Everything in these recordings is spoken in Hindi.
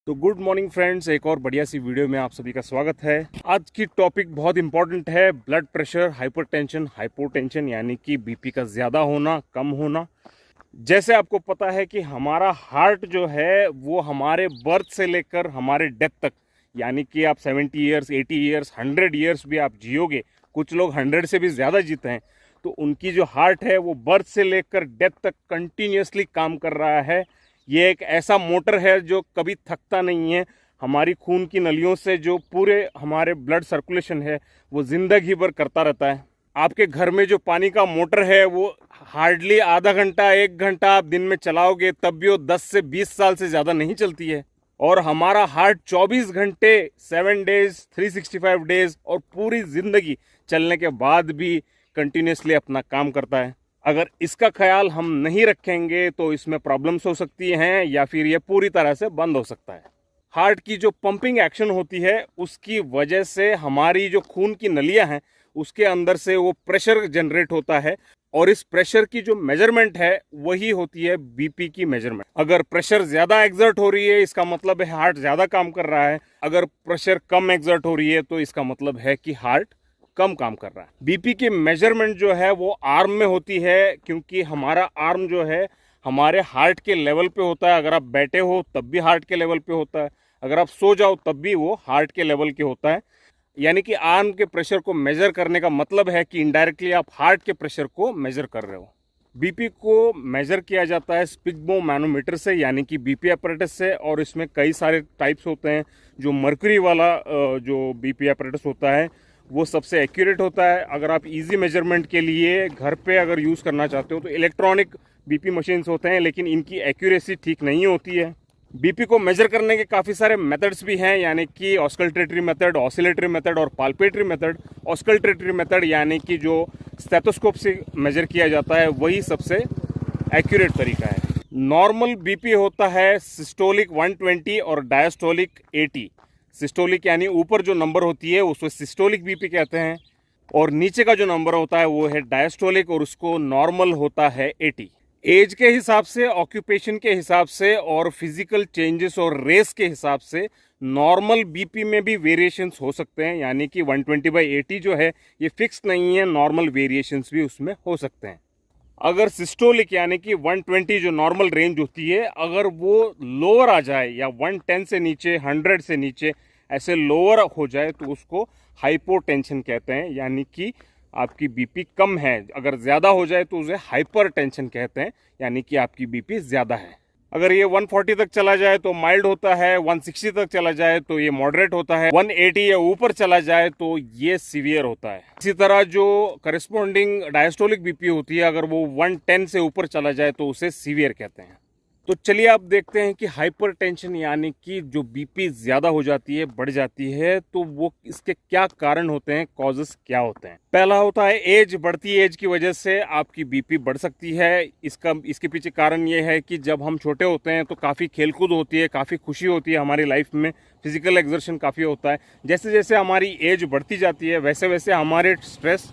तो गुड मॉर्निंग फ्रेंड्स, एक और बढ़िया सी वीडियो में आप सभी का स्वागत है। आज की टॉपिक बहुत इंपॉर्टेंट है, ब्लड प्रेशर, हाइपरटेंशन, हाइपोटेंशन यानी कि बीपी का ज़्यादा होना, कम होना। जैसे आपको पता है कि हमारा हार्ट जो है वो हमारे बर्थ से लेकर हमारे डेथ तक, यानी कि आप 70 ईयर्स, 80 ईयर्स, 100 ईयर्स भी आप जियोगे, कुछ लोग 100 से भी ज़्यादा जीते हैं, तो उनकी जो हार्ट है वो बर्थ से लेकर डेथ तक कंटिन्यूसली काम कर रहा है। ये एक ऐसा मोटर है जो कभी थकता नहीं है। हमारी खून की नलियों से जो पूरे हमारे ब्लड सर्कुलेशन है वो ज़िंदगी भर करता रहता है। आपके घर में जो पानी का मोटर है वो हार्डली आधा घंटा, 1 घंटा आप दिन में चलाओगे तब भी वो 10 से 20 साल से ज़्यादा नहीं चलती है। और हमारा हार्ट 24 घंटे, 7 डेज, 365 डेज और पूरी ज़िंदगी चलने के बाद भी कंटिन्यूसली अपना काम करता है। अगर इसका ख्याल हम नहीं रखेंगे तो इसमें प्रॉब्लम्स हो सकती हैं या फिर ये पूरी तरह से बंद हो सकता है। हार्ट की जो पंपिंग एक्शन होती है उसकी वजह से हमारी जो खून की नलियां हैं उसके अंदर से वो प्रेशर जनरेट होता है और इस प्रेशर की जो मेजरमेंट है वही होती है बीपी की मेजरमेंट। अगर प्रेशर ज़्यादा एक्सर्ट हो रही है इसका मतलब है हार्ट ज़्यादा काम कर रहा है, अगर प्रेशर कम एक्सर्ट हो रही है तो इसका मतलब है कि हार्ट कम काम कर रहा है। बीपी की मेजरमेंट जो है वो आर्म में होती है, क्योंकि हमारा आर्म जो है हमारे हार्ट के लेवल पे होता है। अगर आप बैठे हो तब भी हार्ट के लेवल पे होता है, अगर आप सो जाओ तब भी वो हार्ट के लेवल के होता है। यानी कि आर्म के प्रेशर को मेजर करने का मतलब है कि इनडायरेक्टली आप हार्ट के प्रेशर को मेजर कर रहे हो। बीपी को मेजर किया जाता है स्पिग्मो मैनोमीटर से, यानी कि बीपी अपरेटस से, और इसमें कई सारे टाइप्स होते हैं। जो मर्क्यूरी वाला जो बीपी अपरेटस होता है वो सबसे एक्यूरेट होता है। अगर आप इजी मेजरमेंट के लिए घर पे अगर यूज़ करना चाहते हो तो इलेक्ट्रॉनिक बीपी मशीन्स होते हैं, लेकिन इनकी एक्यूरेसी ठीक नहीं होती है। बीपी को मेजर करने के काफ़ी सारे मेथड्स भी हैं, यानी कि ऑस्कल्टेटरी मेथड, ऑसिलेटरी मेथड और पाल्पेटरी मेथड। ऑस्कल्टेटरी मेथड यानी कि जो स्टेथोस्कोप से मेजर किया जाता है वही सबसे एक्यूरेट तरीका है। नॉर्मल बीपी होता है सिस्टोलिक 120 और डायस्टोलिक 80। सिस्टोलिक यानी ऊपर जो नंबर होती है उसको सिस्टोलिक बीपी कहते हैं, और नीचे का जो नंबर होता है वो है डायस्टोलिक और उसको नॉर्मल होता है 80। एज के हिसाब से, ऑक्यूपेशन के हिसाब से और फिजिकल चेंजेस और रेस के हिसाब से नॉर्मल बीपी में भी वेरिएशंस हो सकते हैं। यानी कि 120/80 जो है ये फिक्स नहीं है, नॉर्मल वेरिएशंस भी उसमें हो सकते हैं। अगर सिस्टोलिक यानी कि 120 जो नॉर्मल रेंज होती है, अगर वो लोअर आ जाए या 110 से नीचे, 100 से नीचे ऐसे लोअर हो जाए तो उसको हाइपोटेंशन कहते हैं, यानी कि आपकी बीपी कम है। अगर ज़्यादा हो जाए तो उसे हाइपरटेंशन कहते हैं, यानी कि आपकी बीपी ज़्यादा है। अगर ये 140 तक चला जाए तो माइल्ड होता है, 160 तक चला जाए तो ये मॉडरेट होता है, 180 या ऊपर चला जाए तो ये सीवियर होता है। इसी तरह जो करस्पॉन्डिंग डायस्टोलिक बीपी होती है, अगर वो 110 से ऊपर चला जाए तो उसे सीवियर कहते हैं। तो चलिए आप देखते हैं कि हाइपरटेंशन यानी कि जो बीपी ज़्यादा हो जाती है, बढ़ जाती है, तो वो इसके क्या कारण होते हैं, कॉजेस क्या होते हैं। पहला होता है एज। बढ़ती एज की वजह से आपकी बीपी बढ़ सकती है। इसके पीछे कारण ये है कि जब हम छोटे होते हैं तो काफ़ी खेलकूद होती है, काफ़ी खुशी होती है हमारी लाइफ में, फिजिकल एक्सर्शन काफ़ी होता है। जैसे जैसे हमारी एज बढ़ती जाती है वैसे वैसे हमारे स्ट्रेस,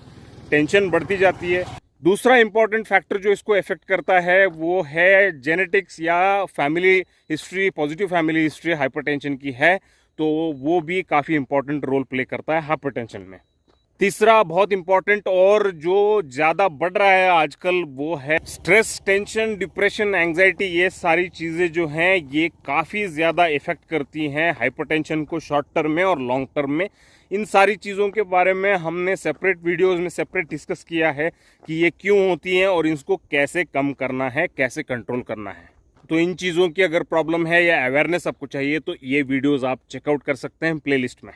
टेंशन बढ़ती जाती है। दूसरा इंपॉर्टेंट फैक्टर जो इसको इफेक्ट करता है वो है जेनेटिक्स या family history. Positive family history hypertension की है तो वो भी काफ़ी इंपॉर्टेंट रोल प्ले करता है हाइपरटेंशन में। तीसरा बहुत इंपॉर्टेंट और जो ज़्यादा बढ़ रहा है आजकल वो है स्ट्रेस, टेंशन, डिप्रेशन, एंग्जाइटी। ये सारी चीज़ें जो हैं ये काफ़ी ज़्यादा इफेक्ट करती हैं हाइपरटेंशन को, शॉर्ट टर्म में और लॉन्ग टर्म में। इन सारी चीज़ों के बारे में हमने सेपरेट वीडियोस में सेपरेट डिस्कस किया है कि ये क्यों होती हैं और इसको कैसे कम करना है, कैसे कंट्रोल करना है। तो इन चीज़ों की अगर प्रॉब्लम है या अवेयरनेस आपको चाहिए तो ये वीडियोस आप चेकआउट कर सकते हैं प्लेलिस्ट में।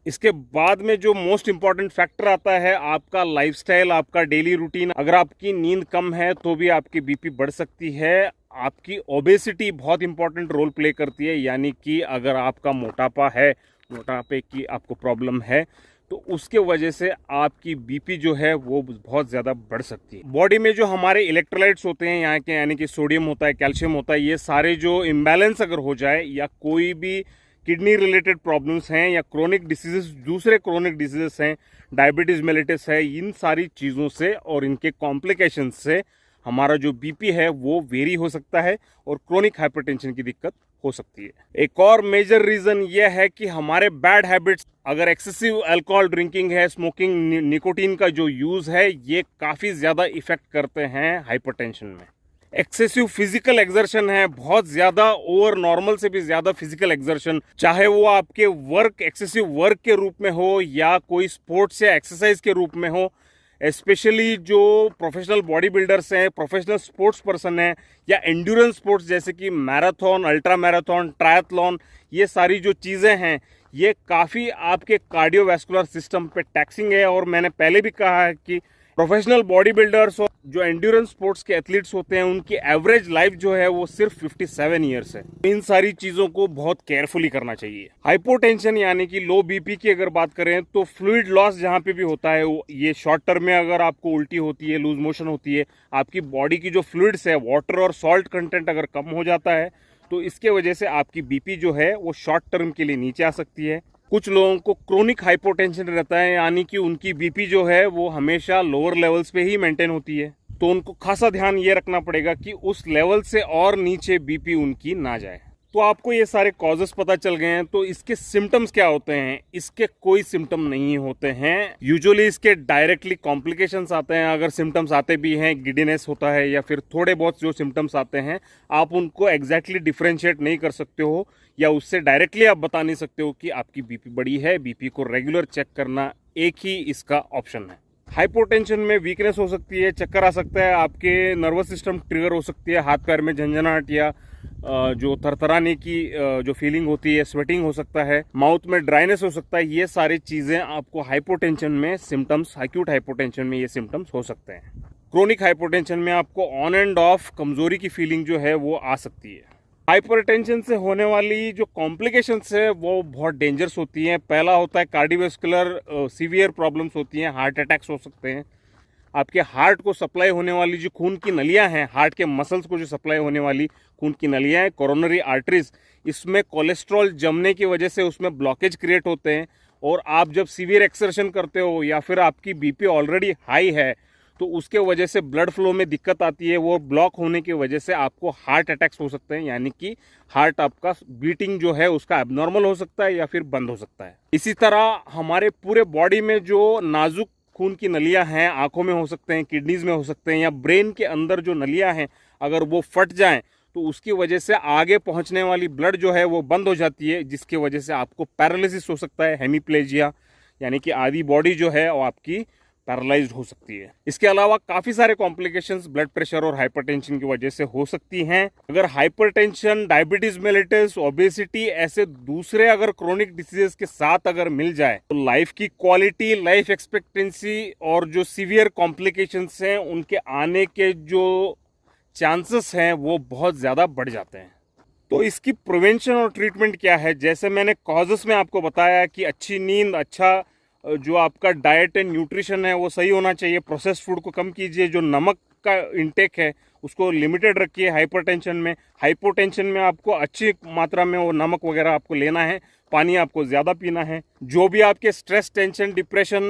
इसके बाद में जो मोस्ट इंपॉर्टेंट फैक्टर आता है आपका लाइफस्टाइल, आपका डेली रूटीन। अगर आपकी नींद कम है तो भी आपकी बीपी बढ़ सकती है। आपकी ओबेसिटी बहुत इंपॉर्टेंट रोल प्ले करती है, यानी कि अगर आपका मोटापा है, मोटापे की आपको प्रॉब्लम है तो उसके वजह से आपकी बीपी जो है वो बहुत ज़्यादा बढ़ सकती है। बॉडी में जो हमारे इलेक्ट्रोलाइट्स होते हैं यहाँ के, यानी कि सोडियम होता है, कैल्शियम होता है, ये सारे जो इम्बैलेंस अगर हो जाए या कोई भी किडनी रिलेटेड प्रॉब्लम्स हैं या क्रोनिक डिसीजेस, दूसरे क्रोनिक डिसीजेस हैं, डायबिटीज़ मेलिटस है, इन सारी चीज़ों से और इनके कॉम्प्लिकेशन से हमारा जो बीपी है वो वेरी हो सकता है और क्रोनिक हाइपरटेंशन की दिक्कत हो सकती है। एक और मेजर रीजन ये है कि हमारे बैड हैबिट्स, अगर एक्सेसिव अल्कोहल ड्रिंकिंग है, स्मोकिंग, निकोटीन का जो यूज है, ये काफी ज्यादा इफेक्ट करते हैं हाइपरटेंशन में। एक्सेसिव फिजिकल एक्सर्शन है, बहुत ज्यादा ओवर नॉर्मल से भी ज्यादा फिजिकल एक्सर्शन, चाहे वो आपके वर्क, एक्सेसिव वर्क के रूप में हो या कोई स्पोर्ट्स या एक्सरसाइज के रूप में हो, स्पेशली जो प्रोफेशनल बॉडी बिल्डर्स हैं, प्रोफेशनल स्पोर्ट्स पर्सन हैं या एंड्योरेंस स्पोर्ट्स जैसे कि मैराथन, अल्ट्रा मैराथन, ट्रायथलॉन, ये सारी जो चीज़ें हैं ये काफ़ी आपके कार्डियोवैस्कुलर सिस्टम पे टैक्सिंग है। और मैंने पहले भी कहा है कि प्रोफेशनल बॉडी बिल्डर्स और जो एंड्योरेंस स्पोर्ट्स के एथलीट्स होते हैं उनकी एवरेज लाइफ जो है वो सिर्फ 57 ईयर्स है। इन सारी चीज़ों को बहुत केयरफुली करना चाहिए। हाइपोटेंशन यानी कि लो बीपी की अगर बात करें तो फ्लूइड लॉस जहाँ पे भी होता है, ये शॉर्ट टर्म में अगर आपको उल्टी होती है, लूज मोशन होती है, आपकी बॉडी की जो फ्लूइड्स है, वाटर और सॉल्ट कंटेंट अगर कम हो जाता है तो इसके वजह से आपकी बीपी जो है वो शॉर्ट टर्म के लिए नीचे आ सकती है। कुछ लोगों को क्रोनिक हाइपोटेंशन रहता है, यानी कि उनकी बीपी जो है वो हमेशा लोअर लेवल्स पे ही मेंटेन होती है, तो उनको खासा ध्यान ये रखना पड़ेगा कि उस लेवल से और नीचे बीपी उनकी ना जाए। तो आपको ये सारे कॉजेस पता चल गए हैं, तो इसके सिम्टम्स क्या होते हैं? इसके कोई सिम्टम नहीं होते हैं। यूजुअली इसके डायरेक्टली कॉम्प्लिकेशंस आते हैं, अगर सिम्टम्स आते भी हैं, गिडीनेस होता है या फिर थोड़े बहुत जो सिम्टम्स आते हैं आप उनको एग्जैक्टली डिफ्रेंशिएट नहीं कर सकते हो या उससे डायरेक्टली आप बता नहीं सकते हो कि आपकी बीपी बढ़ी है। बीपी को रेगुलर चेक करना एक ही इसका ऑप्शन है। हाइपोटेंशन में वीकनेस हो सकती है, चक्कर आ सकता है, आपके नर्वस सिस्टम ट्रिगर हो सकती है, हाथ पैर में झंझनाहट या जो थरथराने की जो फीलिंग होती है, स्वेटिंग हो सकता है, माउथ में ड्राइनेस हो सकता है। ये सारी चीजें आपको हाइपोटेंशन में सिम्टम्स, एक्यूट हाइपोटेंशन में ये सिम्टम्स हो सकते हैं। क्रोनिक हाइपोटेंशन में आपको ऑन एंड ऑफ कमजोरी की फीलिंग जो है वो आ सकती है। हाइपरटेंशन से होने वाली जो कॉम्प्लिकेशंस है वो बहुत डेंजरस होती हैं। पहला होता है कार्डियोवैस्कुलर सीवियर प्रॉब्लम्स होती हैं, हार्ट अटैक्स हो सकते हैं। आपके हार्ट को सप्लाई होने वाली जो खून की नलियां हैं, हार्ट के मसल्स को जो सप्लाई होने वाली खून की नलियां हैं, कोरोनरी आर्टरीज, इसमें कोलेस्ट्रॉल जमने की वजह से उसमें ब्लॉकेज क्रिएट होते हैं। और आप जब सीवियर एक्सर्शन करते हो या फिर आपकी बीपी ऑलरेडी हाई है तो उसके वजह से ब्लड फ्लो में दिक्कत आती है। वो ब्लॉक होने की वजह से आपको हार्ट अटैक्स हो सकते हैं, यानी कि हार्ट आपका बीटिंग जो है उसका एबनॉर्मल हो सकता है या फिर बंद हो सकता है। इसी तरह हमारे पूरे बॉडी में जो नाजुक खून की नलियां हैं, आंखों में हो सकते हैं, किडनीज में हो सकते हैं या ब्रेन के अंदर जो नलियां हैं अगर वो फट जाएं तो उसकी वजह से आगे पहुंचने वाली ब्लड जो है वो बंद हो जाती है, जिसकी वजह से आपको पैरालिसिस हो सकता है, हेमीप्लेजिया, यानी कि आधी बॉडी जो है वो आपकी पैरालाइज्ड हो सकती है। इसके अलावा काफी सारे कॉम्प्लिकेशंस ब्लड प्रेशर और हाइपरटेंशन की वजह से हो सकती हैं। अगर हाइपरटेंशन, डायबिटीज मेलिटस, ओबेसिटी, ऐसे दूसरे अगर क्रोनिक डिसीजेस के साथ अगर मिल जाए तो लाइफ की क्वालिटी, लाइफ एक्सपेक्टेंसी और जो सीवियर कॉम्प्लिकेशंस हैं उनके आने के जो चांसेस हैं वो बहुत ज्यादा बढ़ जाते हैं। तो इसकी प्रिवेंशन और ट्रीटमेंट क्या है? जैसे मैंने कॉजेस में आपको बताया कि अच्छी नींद, अच्छा जो आपका डाइट एंड न्यूट्रिशन है वो सही होना चाहिए, प्रोसेस्ड फूड को कम कीजिए, जो नमक का इंटेक है उसको लिमिटेड रखिए। हाइपरटेंशन में, हाइपोटेंशन में आपको अच्छी मात्रा में वो नमक वगैरह आपको लेना है, पानी आपको ज़्यादा पीना है। जो भी आपके स्ट्रेस, टेंशन, डिप्रेशन,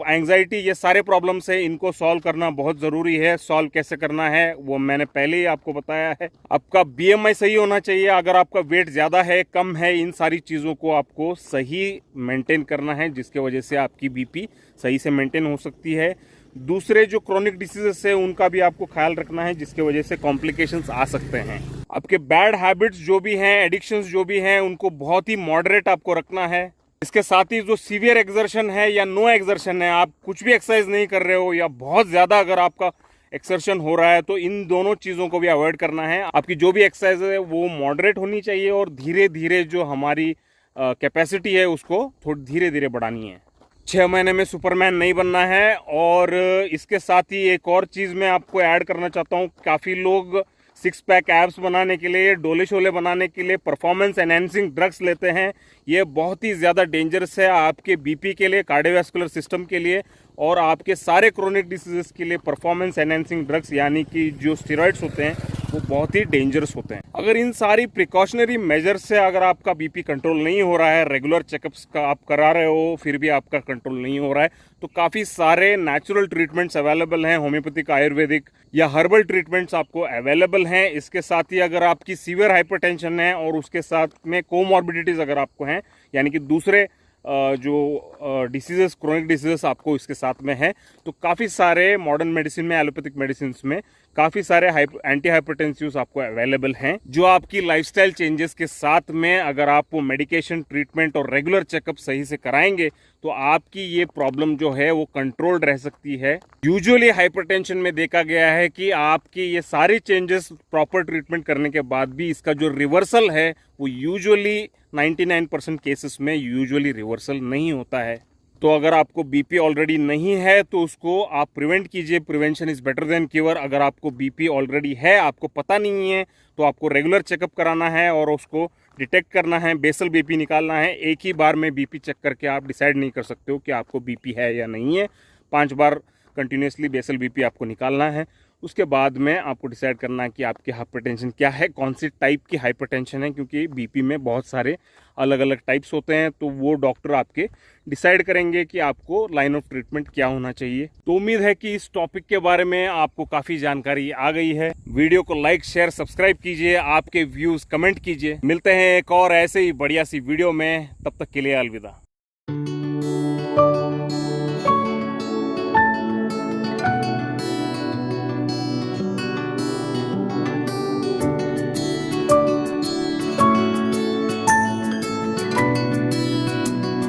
एंग्जाइटी, ये सारे प्रॉब्लम्स हैं, इनको सॉल्व करना बहुत ज़रूरी है। सॉल्व कैसे करना है वो मैंने पहले ही आपको बताया है। आपका बीएमआई सही होना चाहिए, अगर आपका वेट ज़्यादा है, कम है, इन सारी चीज़ों को आपको सही मेंटेन करना है, जिसके वजह से आपकी बीपी सही से मेंटेन हो सकती है। दूसरे जो क्रोनिक डिसीजेस है उनका भी आपको ख्याल रखना है, जिसके वजह से कॉम्प्लिकेशंस आ सकते हैं। आपके बैड हैबिट्स जो भी हैं, एडिक्शंस जो भी हैं, उनको बहुत ही मॉडरेट आपको रखना है। इसके साथ ही जो सीवियर एक्सर्शन है या नो एक्सर्शन है, आप कुछ भी एक्सरसाइज नहीं कर रहे हो या बहुत ज़्यादा अगर आपका एक्सर्शन हो रहा है, तो इन दोनों चीज़ों को भी अवॉइड करना है। आपकी जो भी एक्सरसाइज है वो मॉडरेट होनी चाहिए और धीरे धीरे जो हमारी कैपेसिटी है उसको थोड़ी धीरे धीरे बढ़ानी है। 6 महीने में सुपरमैन नहीं बनना है। और इसके साथ ही एक और चीज़ मैं आपको ऐड करना चाहता हूँ, काफ़ी लोग 6 पैक एब्स बनाने के लिए, डोले शोले बनाने के लिए परफॉर्मेंस एनहेंसिंग ड्रग्स लेते हैं। ये बहुत ही ज़्यादा डेंजरस है आपके बीपी के लिए, कार्डियोवैस्कुलर सिस्टम के लिए और आपके सारे क्रोनिक डिसीजेस के लिए। परफॉर्मेंस एनहेंसिंग ड्रग्स यानी कि जो स्टेरॉइड्स होते हैं वो बहुत ही डेंजरस होते हैं। अगर इन सारी प्रिकॉशनरी मेजर से अगर आपका बीपी कंट्रोल नहीं हो रहा है, रेगुलर चेकअप्स का आप करा रहे हो फिर भी आपका कंट्रोल नहीं हो रहा है, तो काफ़ी सारे नेचुरल ट्रीटमेंट्स अवेलेबल हैं, होम्योपैथिक, आयुर्वेदिक या हर्बल ट्रीटमेंट्स आपको अवेलेबल हैं। इसके साथ ही अगर आपकी सीवियर हाइपरटेंशन है और उसके साथ में कोमॉर्बिडिटीज़ अगर आपको हैं, यानी कि दूसरे जो डिसीजेस, क्रोनिक डिसीजेस आपको इसके साथ में है, तो काफ़ी सारे मॉडर्न मेडिसिन में, एलोपैथिक मेडिसिन में काफ़ी सारे एंटी हाइपरटेंसिव्स आपको अवेलेबल हैं, जो आपकी लाइफस्टाइल चेंजेस के साथ में अगर आप मेडिकेशन, ट्रीटमेंट और रेगुलर चेकअप सही से कराएंगे तो आपकी ये प्रॉब्लम जो है वो कंट्रोल्ड रह सकती है। यूजुअली हाइपरटेंशन में देखा गया है कि आपकी ये सारी चेंजेस प्रॉपर ट्रीटमेंट करने के बाद भी इसका जो रिवर्सल है वो यूजुअली 99% केसेस में यूजुअली रिवर्सल नहीं होता है। तो अगर आपको बीपी ऑलरेडी नहीं है तो उसको आप प्रिवेंट कीजिए, prevention is better than cure. अगर आपको बीपी ऑलरेडी है, आपको पता नहीं है, तो आपको रेगुलर चेकअप कराना है और उसको डिटेक्ट करना है, बेसल बीपी निकालना है। एक ही बार में बीपी चेक करके आप डिसाइड नहीं कर सकते हो कि आपको बीपी है या नहीं है। 5 बार कंटिन्यूसली बेसल बीपी आपको निकालना है। उसके बाद में आपको डिसाइड करना है कि आपकी हाइपरटेंशन क्या है, कौन सी टाइप की हाइपरटेंशन है, क्योंकि बीपी में बहुत सारे अलग अलग टाइप्स होते हैं। तो वो डॉक्टर आपके डिसाइड करेंगे कि आपको लाइन ऑफ ट्रीटमेंट क्या होना चाहिए। तो उम्मीद है कि इस टॉपिक के बारे में आपको काफ़ी जानकारी आ गई है। वीडियो को लाइक, शेयर, सब्सक्राइब कीजिए, आपके व्यूज़ कमेंट कीजिए। मिलते हैं एक और ऐसे ही बढ़िया सी वीडियो में, तब तक के लिए अलविदा।